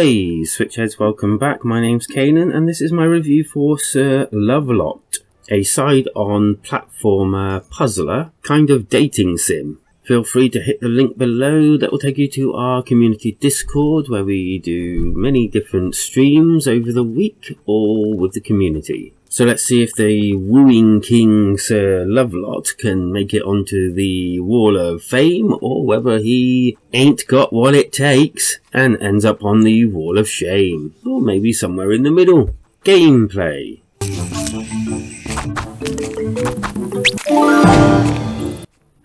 Hey Switchheads, welcome back. My name's Kanan and this is my review for Sir Lovelot, a side-on platformer puzzler, kind of dating sim. Feel free to hit the link below that will take you to our community Discord where we do many different streams over the week, all with the community. So let's see if the wooing king Sir Lovelot can make it onto the Wall of Fame, or whether he ain't got what it takes and ends up on the Wall of Shame, or maybe somewhere in the middle. Gameplay.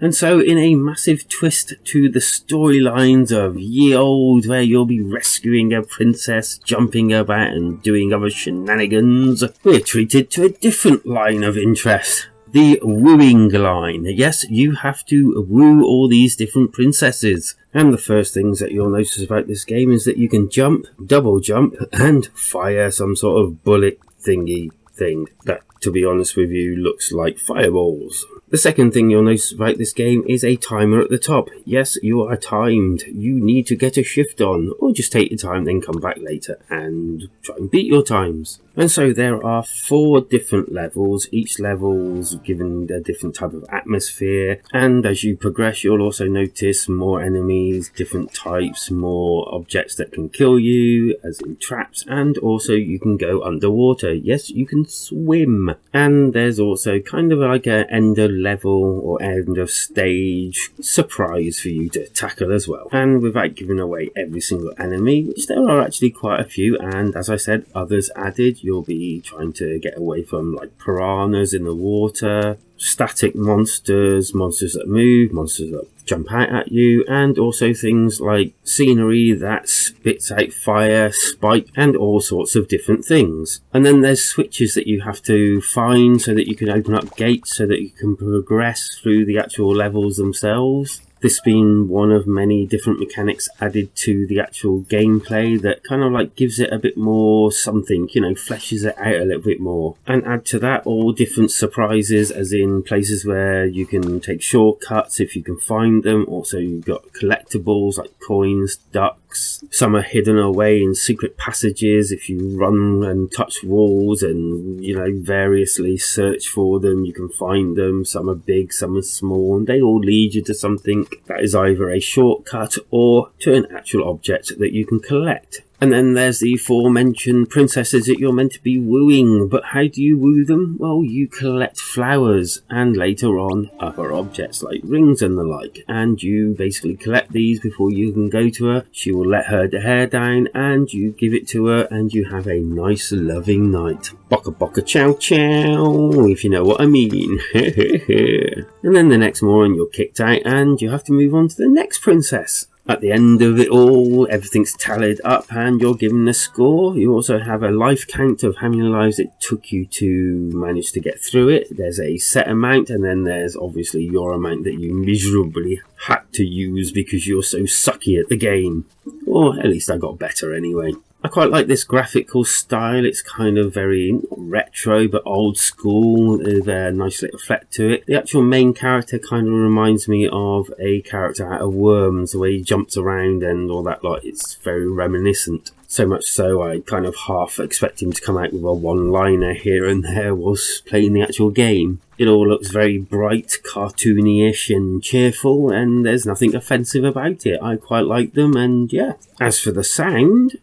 And so, in a massive twist to the storylines of Ye Olde, where you'll be rescuing a princess, jumping about and doing other shenanigans, we're treated to a different line of interest. The wooing line. Yes, you have to woo all these different princesses. And the first things that you'll notice about this game is that you can jump, double jump, and fire some sort of bullet thingy thing that, to be honest with you, looks like fireballs. The second thing you'll notice about this game is a timer at the top. Yes, you are timed. You need to get a shift on, or just take your time, then come back later and try and beat your times. And so there are 4 different levels. Each level's given a different type of atmosphere, and as you progress you'll also notice more enemies, different types, more objects that can kill you, as in traps, and also you can go underwater. Yes, you can swim. And there's also kind of like an end of level or end of stage surprise for you to tackle as well. And without giving away every single enemy, which there are actually quite a few, and as I said, others added, you'll be trying to get away from like piranhas in the water, static monsters, monsters that move, monsters that jump out at you, and also things like scenery that spits out fire, spike, and all sorts of different things. And then there's switches that you have to find so that you can open up gates so that you can progress through the actual levels themselves. This being one of many different mechanics added to the actual gameplay that kind of like gives it a bit more something, you know, fleshes it out a little bit more. And add to that all different surprises, as in places where you can take shortcuts if you can find them. Also you've got collectibles like coins, ducks. Some are hidden away in secret passages if you run and touch walls and, you know, variously search for them. You can find them. Some are big, some are small, and they all lead you to something that is either a shortcut or to an actual object that you can collect. And then there's the aforementioned princesses that you're meant to be wooing. But how do you woo them? Well, you collect flowers and later on other objects like rings and the like. And you basically collect these before you can go to her. She will let her hair down and you give it to her and you have a nice loving night. Bocka bocka chow chow, if you know what I mean. And then the next morning you're kicked out and you have to move on to the next princess. At the end of it all, everything's tallied up and you're given a score. You also have a life count of how many lives it took you to manage to get through it. There's a set amount, and then there's obviously your amount that you miserably had to use because you're so sucky at the game. Or at least I got better anyway. I quite like this graphical style. It's kind of very not retro but old school with a nice little fleck to it. The actual main character kind of reminds me of a character out of Worms, the way he jumps around and all that lot. It's very reminiscent. So much so I kind of half expect him to come out with a one-liner here and there whilst playing the actual game. It all looks very bright, cartoony-ish and cheerful, and there's nothing offensive about it. I quite like them, and yeah. As for the sound,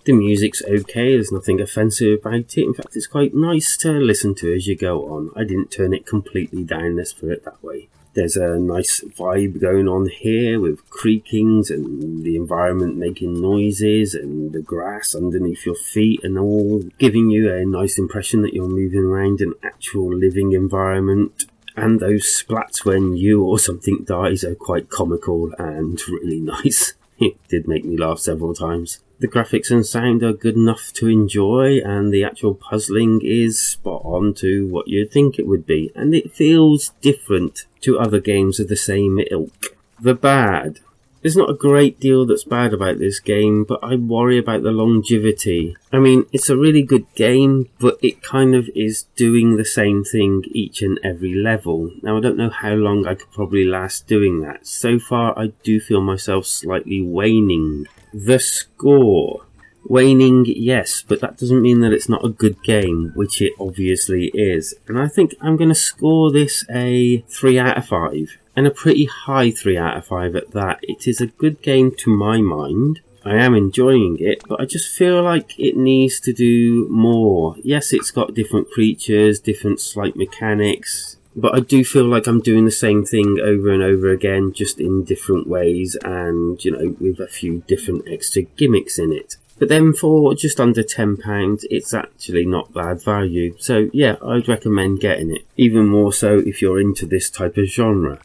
the music's okay, there's nothing offensive about it. In fact, it's quite nice to listen to as you go on. I didn't turn it completely down, let's put it that way. There's a nice vibe going on here with creakings and the environment making noises and the grass underneath your feet and all, giving you a nice impression that you're moving around an actual living environment. And those splats when you or something dies are quite comical and really nice. It did make me laugh several times. The graphics and sound are good enough to enjoy, and the actual puzzling is spot on to what you'd think it would be, and it feels different to other games of the same ilk. The bad. There's not a great deal that's bad about this game, but I worry about the longevity. I mean, it's a really good game, but it kind of is doing the same thing each and every level. Now, I don't know how long I could probably last doing that. So far, I do feel myself slightly waning. The score. Waning, yes, but that doesn't mean that it's not a good game, which it obviously is. And I think I'm going to score this a 3 out of 5. And a pretty high 3 out of 5 at that. It is a good game to my mind. I am enjoying it, but I just feel like it needs to do more. Yes, it's got different creatures, different slight mechanics, but I do feel like I'm doing the same thing over and over again, just in different ways and, with a few different extra gimmicks in it. But then for just under £10, it's actually not bad value. So yeah, I'd recommend getting it. Even more so if you're into this type of genre.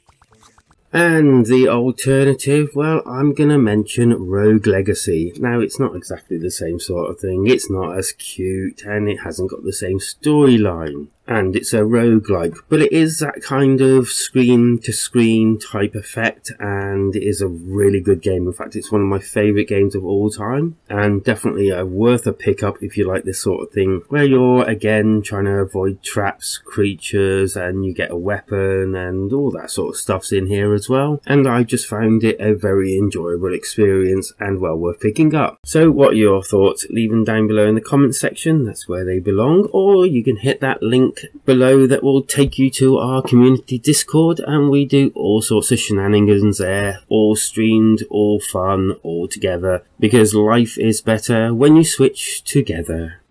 And the alternative, well, I'm going to mention Rogue Legacy. Now, it's not exactly the same sort of thing. It's not as cute, and it hasn't got the same storyline. And it's a roguelike, but it is that kind of screen-to-screen type effect, and it is a really good game. In fact, it's one of my favourite games of all time, and definitely worth a pick-up if you like this sort of thing, where you're, again, trying to avoid traps, creatures, and you get a weapon, and all that sort of stuff's in here as well. And I just found it a very enjoyable experience, and well worth picking up. So, what are your thoughts? Leave them down below in the comments section, that's where they belong, or you can hit that link below that will take you to our community Discord, and we do all sorts of shenanigans there, all streamed, all fun, all together, because life is better when you switch together.